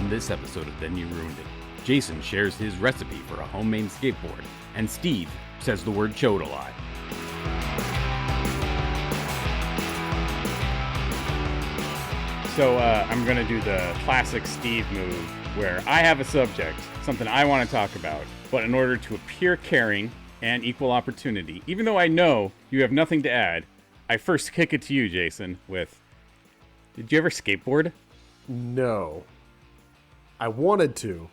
On this episode of Then You Ruined It, Jason shares his recipe for a homemade skateboard, and Steve says the word chode a lot. So I'm going to do the classic Steve move where I have a subject, something I want to talk about, but in order to appear caring and equal opportunity, even though I know you have nothing to add, I first kick it to you, Jason, with, did you ever skateboard? No. I wanted to.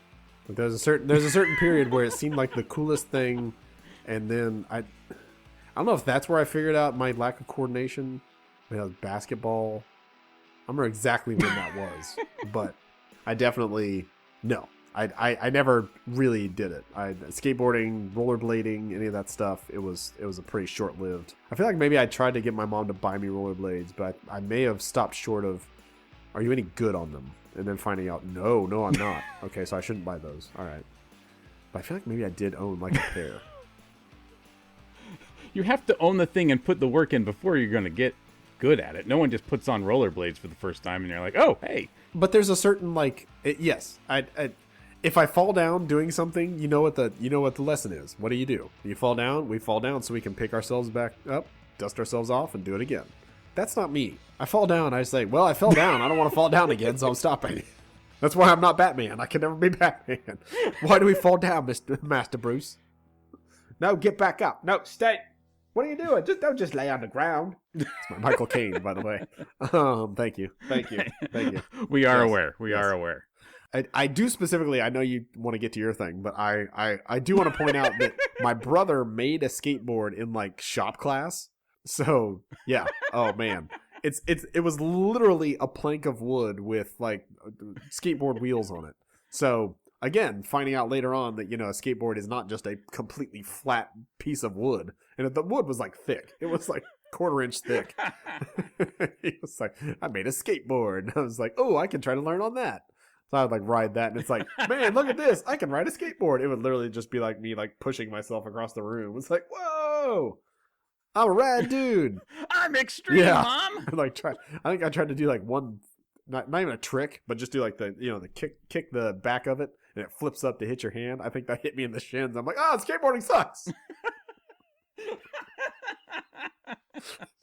But there's a certain period where it seemed like the coolest thing, and then I don't know if that's where I figured out my lack of coordination. Maybe that was basketball. I don't remember exactly when that was, but I definitely no. I never really did it. Skateboarding, rollerblading, any of that stuff. It was a pretty short lived. I feel like maybe I tried to get my mom to buy me rollerblades, but I may have stopped short of, are you any good on them? And then finding out, no, I'm not. Okay, so I shouldn't buy those. All right, but I feel like maybe I did own like a pair. You have to own the thing and put the work in before you're going to get good at it. No one just puts on rollerblades for the first time and you're like, oh, hey. But there's a certain yes, if I fall down doing something, you know what the lesson is. What do? You fall down, we fall down so we can pick ourselves back up, dust ourselves off, and do it again. That's not me. I fall down, I say, well, I fell down. I don't want to fall down again, so I'm stopping. That's why I'm not Batman. I can never be Batman. Why do we fall down, Master Bruce? No, get back up. No, stay. What are you doing? Don't just lay on the ground. It's my Michael Caine, by the way. Thank you. We are aware. We are aware. I do specifically, I know you want to get to your thing, but I do want to point out that my brother made a skateboard in like shop class. So yeah. Oh man. It was literally a plank of wood with like skateboard wheels on it. So again, finding out later on that, a skateboard is not just a completely flat piece of wood. And the wood was like thick. It was like 1/4 inch thick. He was like, I made a skateboard. And I was like, oh, I can try to learn on that. So I would like ride that, and it's like, man, look at this. I can ride a skateboard. It would literally just be like me like pushing myself across the room. It's like, whoa, I'm a rad dude. I'm extreme, Mom. I think I tried to do like one, not even a trick, but just do like the kick the back of it, and it flips up to hit your hand. I think that hit me in the shins. I'm like, skateboarding sucks.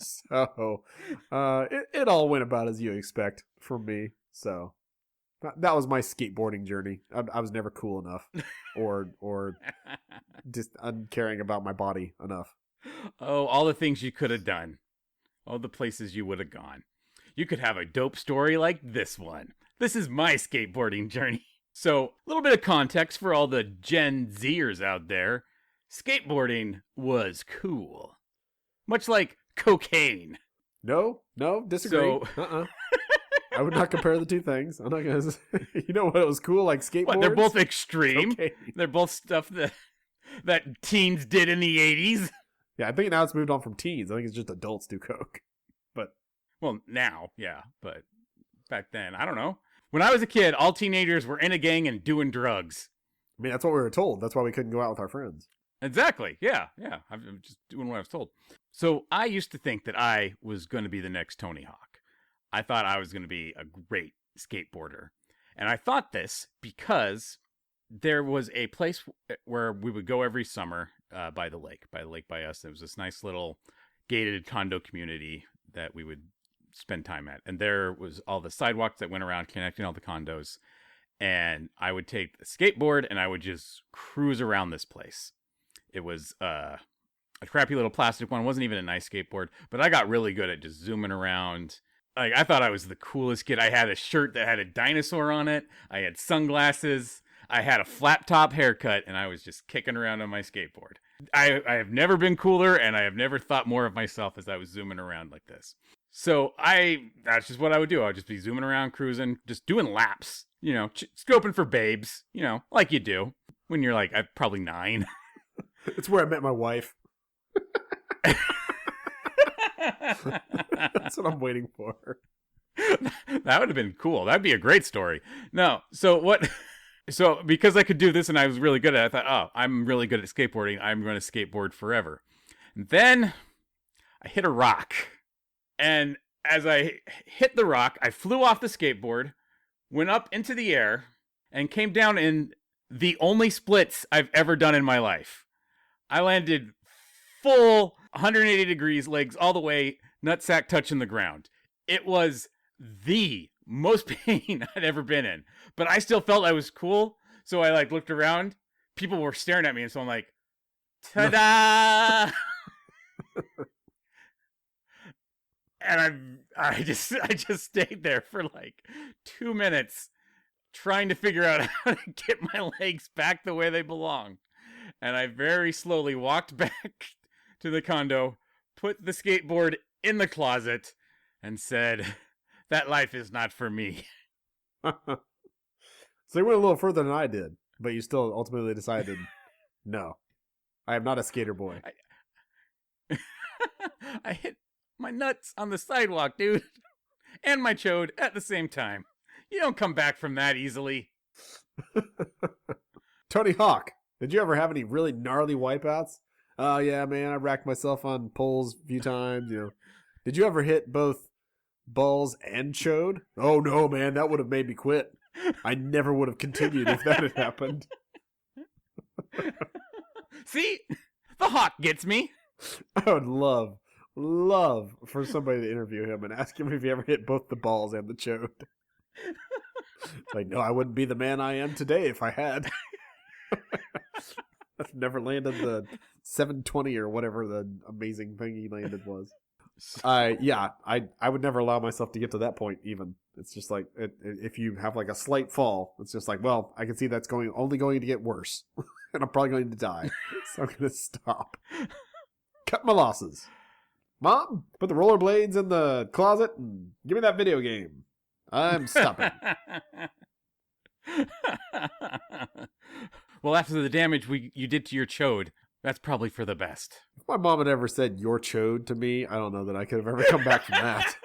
So it all went about as you expect from me. So that was my skateboarding journey. I was never cool enough or just uncaring about my body enough. Oh, all the things you could have done. All the places you would have gone. You could have a dope story like this one. This is my skateboarding journey. So, a little bit of context for all the Gen Zers out there. Skateboarding was cool. Much like cocaine. No, disagree. So, I would not compare the two things. I'm not going to. You know what was cool? Like skateboards? What, they're both extreme. Okay. They're both stuff that teens did in the 80s. Yeah, I think now it's moved on from teens. I think it's just adults do coke. But well, now, yeah. But back then, I don't know. When I was a kid, all teenagers were in a gang and doing drugs. I mean, that's what we were told. That's why we couldn't go out with our friends. Exactly. Yeah. I'm just doing what I was told. So I used to think that I was going to be the next Tony Hawk. I thought I was going to be a great skateboarder. And I thought this because there was a place where we would go every summer by the lake by us. There was this nice little gated condo community that we would spend time at. And there was all the sidewalks that went around connecting all the condos. And I would take the skateboard and I would just cruise around this place. It was a crappy little plastic one. It wasn't even a nice skateboard, but I got really good at just zooming around. Like, I thought I was the coolest kid. I had a shirt that had a dinosaur on it. I had sunglasses. I had a flat top haircut, and I was just kicking around on my skateboard. I have never been cooler, and I have never thought more of myself as I was zooming around like this. So that's just what I would do. I would just be zooming around, cruising, just doing laps, scoping for babes, like you do when you're like, probably 9. It's where I met my wife. That's what I'm waiting for. That would have been cool. That'd be a great story. No, so because I could do this and I was really good at it, I thought, I'm really good at skateboarding. I'm going to skateboard forever. And then I hit a rock. And as I hit the rock, I flew off the skateboard, went up into the air, and came down in the only splits I've ever done in my life. I landed full 180 degrees, legs all the way, nutsack touching the ground. It was the most pain I'd ever been in. But I still felt I was cool, so I like looked around. People were staring at me, and so I'm like, ta-da! And I just stayed there for like 2 minutes trying to figure out how to get my legs back the way they belong. And I very slowly walked back to the condo, put the skateboard in the closet, and said, that life is not for me. So you went a little further than I did, but you still ultimately decided, no, I am not a skater boy. I hit my nuts on the sidewalk, dude, and my chode at the same time. You don't come back from that easily. Tony Hawk, did you ever have any really gnarly wipeouts? Oh yeah, man, I racked myself on poles a few times. Did you ever hit both balls and chode? Oh no, man, that would have made me quit. I never would have continued if that had happened. See, the Hawk gets me. I would love for somebody to interview him and ask him if he ever hit both the balls and the chode. Like, no, I wouldn't be the man I am today if I had. I've never landed the 720 or whatever the amazing thing he landed was. I would never allow myself to get to that point even. It's just like, if you have like a slight fall, it's just like, well, I can see that's only going to get worse. And I'm probably going to die. So I'm going to stop. Cut my losses. Mom, put the rollerblades in the closet and give me that video game. I'm stopping. Well, after the damage you did to your chode, that's probably for the best. If my mom had ever said your chode to me, I don't know that I could have ever come back from that.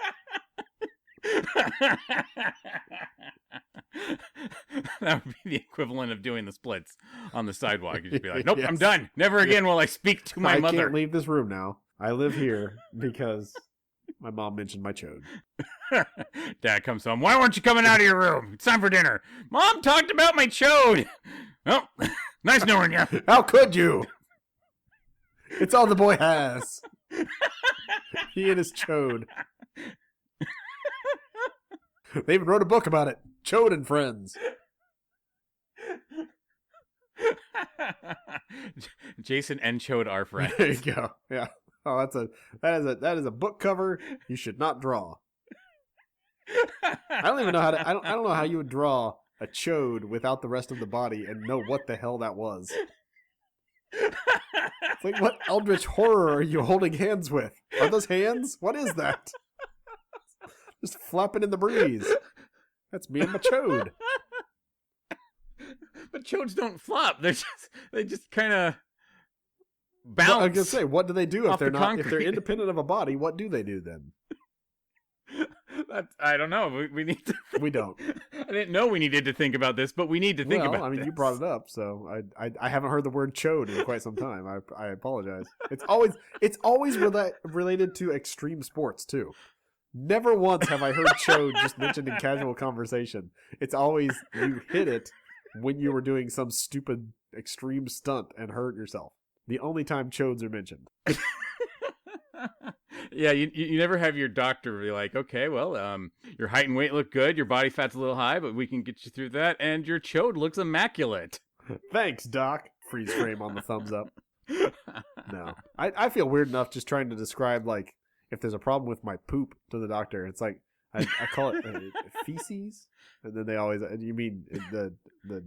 That would be the equivalent of doing the splits on the sidewalk. You'd just be like, nope, Yes. I'm done. Never again will I speak to my mother. I can't leave this room now. I live here because my mom mentioned my chode. Dad comes home. Why weren't you coming out of your room? It's time for dinner. Mom talked about my chode. Oh, nice knowing you. How could you? It's all the boy has. He and his chode. They even wrote a book about it. Chode and Friends. Jason and Chode are friends. There you go. Yeah. Oh, that is a book cover you should not draw. I don't even know how to. I don't know how you would draw a chode without the rest of the body and know what the hell that was. It's like, what eldritch horror are you holding hands with? Are those hands? What is that? Just flapping in the breeze. That's me and my chode. But chodes don't flop. They just kind of bounce. Well, I was gonna say, what do they do if they're not? If they're concrete. independent of a body, what do they do then? I don't know. We need to. We don't. I didn't know we needed to think about this, but we need to think about. I mean, this. you brought it up, so I haven't heard the word chode in quite some time. I apologize. It's always related to extreme sports too. Never once have I heard chode just mentioned in casual conversation. It's always you hit it when you were doing some stupid extreme stunt and hurt yourself. The only time chodes are mentioned. Yeah, you never have your doctor be like, okay, well, your height and weight look good, your body fat's a little high, but we can get you through that, and your chode looks immaculate. Thanks, Doc. Freeze frame on the thumbs up. No. I feel weird enough just trying to describe, like, if there's a problem with my poop to the doctor. It's like, I call it feces? And then they always, you mean the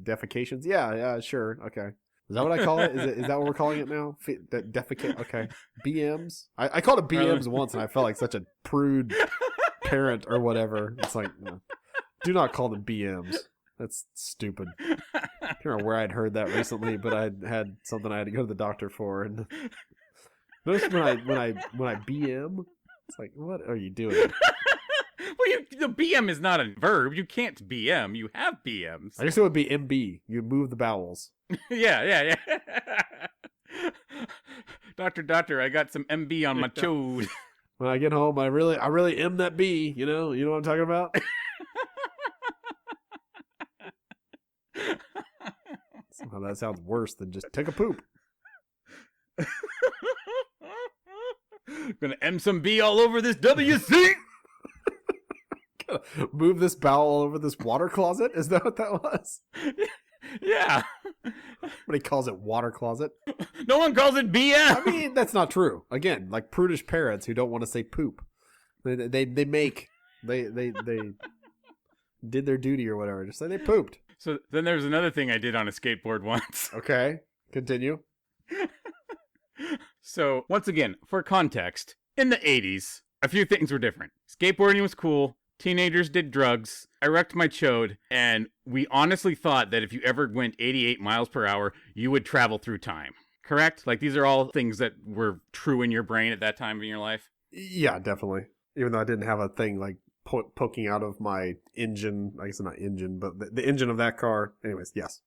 defecations? Yeah, sure, okay. Is that what I call it? Is that what we're calling it now? Defecate? Okay. BMs? I called it BMs once and I felt like such a prude parent or whatever. It's like, no. Do not call them BMs. That's stupid. I can't remember where I'd heard that recently, but I had something I had to go to the doctor for. And notice when I BM, it's like, what are you doing? Well, the BM is not a verb. You can't BM. You have BMs. I guess it would be MB. You move the bowels. Yeah. Doctor, I got some MB on my chode. When I get home, I really M that B. You know what I'm talking about? Oh, that sounds worse than just take a poop. Gonna M some B all over this WC. Move this bowel all over this water closet? Is that what that was? Yeah. Somebody calls it water closet. No one calls it BM. I mean, that's not true. Again, like prudish parents who don't want to say poop. They did their duty or whatever. Just say they pooped. So then there was another thing I did on a skateboard once. Okay, continue. So once again, for context, in the 80s, a few things were different. Skateboarding was cool. Teenagers did drugs. I wrecked my chode. And we honestly thought that if you ever went 88 miles per hour, you would travel through time. Correct? Like these are all things that were true in your brain at that time in your life? Yeah, definitely. Even though I didn't have a thing like poking out of my engine. I guess not engine, but the engine of that car. Anyways, yes.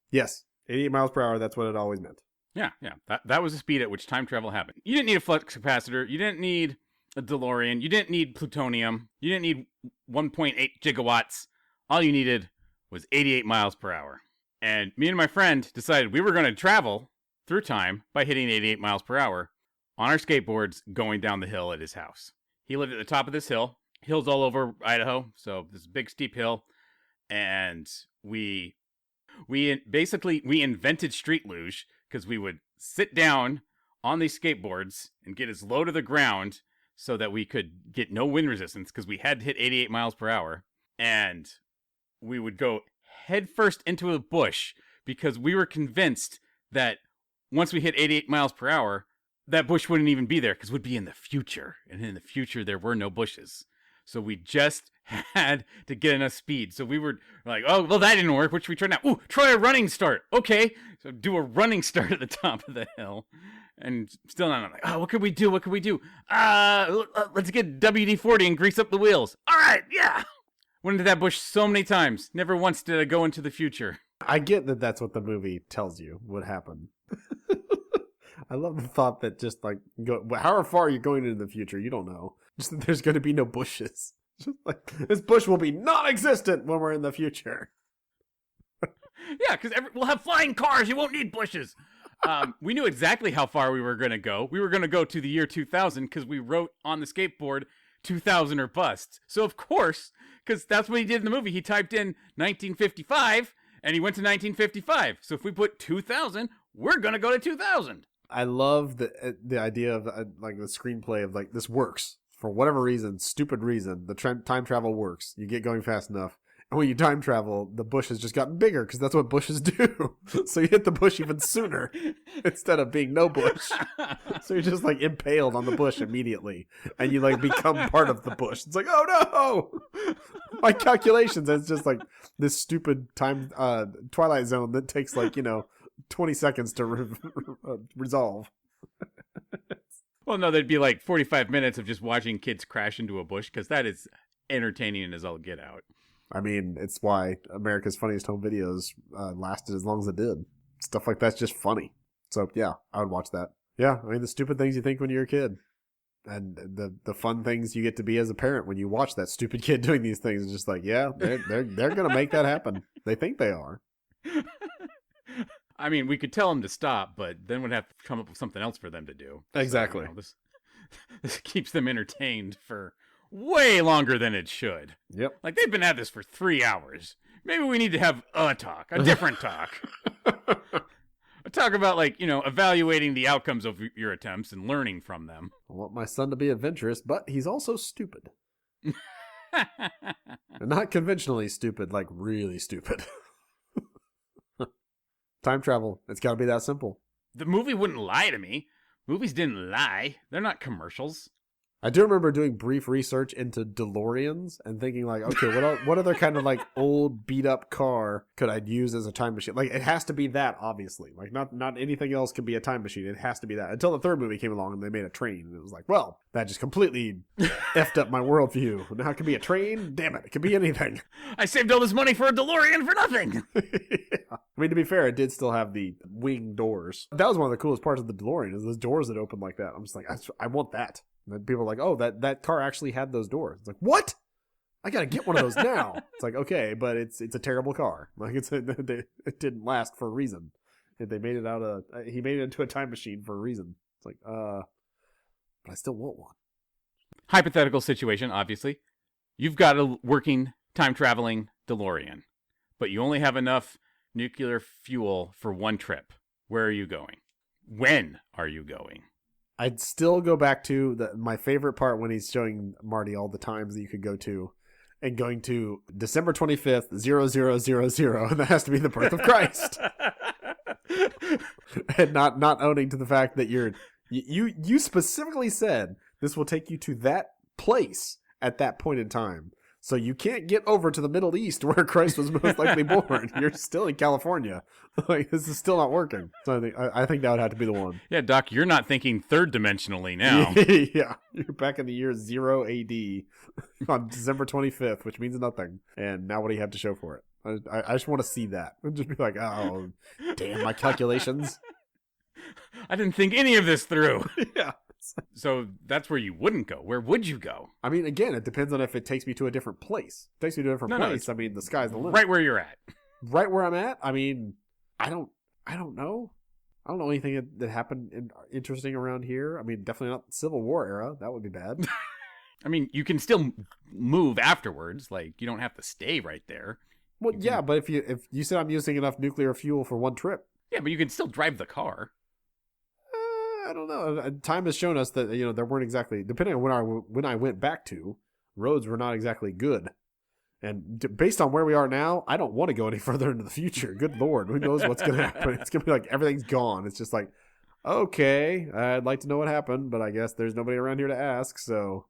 88 miles per hour, that's what it always meant. Yeah. That was the speed at which time travel happened. You didn't need a flux capacitor. You didn't need a DeLorean. You didn't need plutonium. You didn't need 1.8 gigawatts. All you needed was 88 miles per hour. And me and my friend decided we were going to travel through time by hitting 88 miles per hour on our skateboards going down the hill at his house. He lived at the top of this hill. Hills all over Idaho, so this big steep hill. And we invented street luge because we would sit down on these skateboards and get as low to the ground so that we could get no wind resistance because we had to hit 88 miles per hour. And we would go headfirst into a bush because we were convinced that once we hit 88 miles per hour, that bush wouldn't even be there because we'd be in the future. And in the future, there were no bushes. So we just had to get enough speed. So we were like, oh, well, that didn't work. What should we try now? Ooh, try a running start. Okay. So do a running start at the top of the hill. And still not, I'm like, oh, what could we do? Let's get WD-40 and grease up the wheels. All right, yeah. Went into that bush so many times. Never once did I go into the future. I get that that's what the movie tells you would happen. I love the thought that just like, however far you're going into the future, you don't know. Just that there's going to be no bushes. Just like, this bush will be non-existent when we're in the future. Yeah, because we'll have flying cars. You won't need bushes. We knew exactly how far we were going to go. We were going to go to the year 2000 because we wrote on the skateboard 2000 or bust. So, of course, because that's what he did in the movie. He typed in 1955 and he went to 1955. So if we put 2000, we're going to go to 2000. I love the idea of like the screenplay of like this works for whatever reason, stupid reason. The time travel works. You get going fast enough, and when you time travel, the bush has just gotten bigger because that's what bushes do. So you hit the bush even sooner instead of being no bush. So you're just like impaled on the bush immediately, and you like become part of the bush. It's like, oh no, my calculations. It's just like this stupid time Twilight Zone that takes like 20 seconds to resolve. Well, no, there'd be like 45 minutes of just watching kids crash into a bush because that is entertaining as all get out. I mean, it's why America's Funniest Home Videos lasted as long as it did. Stuff like that's just funny. So, yeah, I would watch that. Yeah, I mean, the stupid things you think when you're a kid. And the fun things you get to be as a parent when you watch that stupid kid doing these things. It's just like, yeah, they're going to make that happen. They think they are. I mean, we could tell them to stop, but then we'd have to come up with something else for them to do. Exactly. So, this keeps them entertained for way longer than it should. Yep. Like, they've been at this for 3 hours. Maybe we need to have a different talk. A talk about, like, evaluating the outcomes of your attempts and learning from them. I want my son to be adventurous, but he's also stupid. And not conventionally stupid, like really stupid. Time travel. It's got to be that simple. The movie wouldn't lie to me. Movies didn't lie. They're not commercials. I do remember doing brief research into DeLoreans and thinking like, okay, what other kind of like old beat up car could I use as a time machine? Like it has to be that, obviously. Like not anything else could be a time machine. It has to be that. Until the third movie came along and they made a train. And it was like, well, that just completely effed up my worldview. Now it could be a train? Damn it. It could be anything. I saved all this money for a DeLorean for nothing. Yeah. I mean, to be fair, it did still have the wing doors. That was one of the coolest parts of the DeLorean is those doors that open like that. I'm just like, I want that. And then people are like, oh, that car actually had those doors. It's like, what? I gotta get one of those now. It's like, okay, but it's a terrible car. Like it didn't last for a reason. They made it he made it into a time machine for a reason. It's like, but I still want one. Hypothetical situation, obviously. You've got a working time-traveling DeLorean, but you only have enough nuclear fuel for one trip. Where are you going? When are you going? I'd still go back to my favorite part when he's showing Marty all the times that you could go to, and going to December 25th, 0000, and that has to be the birth of Christ. And not owning to the fact that you specifically said this will take you to that place at that point in time. So you can't get over to the Middle East where Christ was most likely born. You're still in California. Like, this is still not working. So I think that would have to be the one. Yeah, Doc, you're not thinking third dimensionally now. Yeah, you're back in the year 0 AD on December 25th, which means nothing. And now what do you have to show for it? I just want to see that. And just be like, oh, damn, my calculations. I didn't think any of this through. Yeah. So that's where you wouldn't go. Where would you go? I mean, again, it depends on if it takes me to a different place. If it takes me to a different place. I mean, the sky's the limit. Right where you're at. Right where I'm at? I mean, I don't know. I don't know anything that happened interesting around here. I mean, definitely not the Civil War era. That would be bad. I mean, you can still move afterwards. Like, you don't have to stay right there. Well, yeah, but if you said I'm using enough nuclear fuel for one trip. Yeah, but you can still drive the car. I don't know. Time has shown us that there weren't exactly, depending on when I went back to, roads were not exactly good. And based on where we are now, I don't want to go any further into the future. Good Lord, who knows what's going to happen? It's going to be like everything's gone. It's just like, okay, I'd like to know what happened, but I guess there's nobody around here to ask. So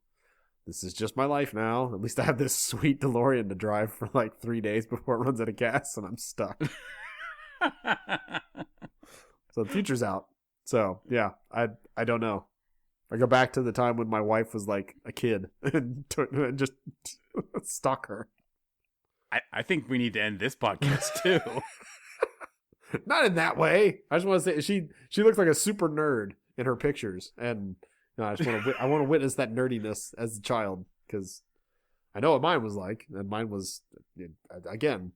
this is just my life now. At least I have this sweet DeLorean to drive for like 3 days before it runs out of gas, and I'm stuck. So the future's out. So, yeah, I don't know. I go back to the time when my wife was like a kid and just stalk her. I think we need to end this podcast too. Not in that way. I just want to say she looks like a super nerd in her pictures, and I just want to witness that nerdiness as a child, because I know what mine was like, and mine was, again,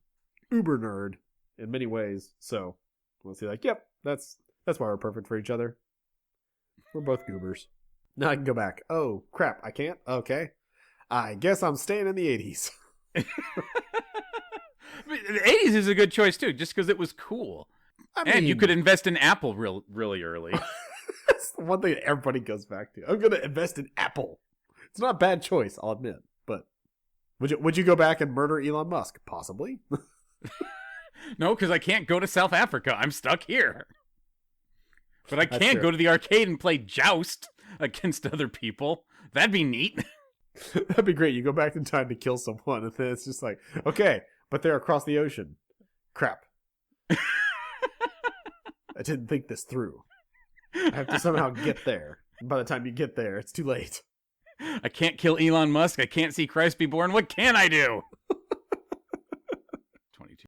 uber nerd in many ways. So we'll see. Like, yep, that's why we're perfect for each other. We're both goobers. Now I can go back. Oh, crap. I can't? Okay. I guess I'm staying in the 80s. The 80s is a good choice, too, just because it was cool. And you could invest in Apple really early. That's the one thing that everybody goes back to. I'm going to invest in Apple. It's not a bad choice, I'll admit. But would you go back and murder Elon Musk? Possibly. No, because I can't go to South Africa. I'm stuck here. But I can go to the arcade and play Joust against other people. That'd be neat. That'd be great. You go back in time to kill someone, and then it's just like, okay, but they're across the ocean. Crap. I didn't think this through. I have to somehow get there. And by the time you get there, it's too late. I can't kill Elon Musk. I can't see Christ be born. What can I do?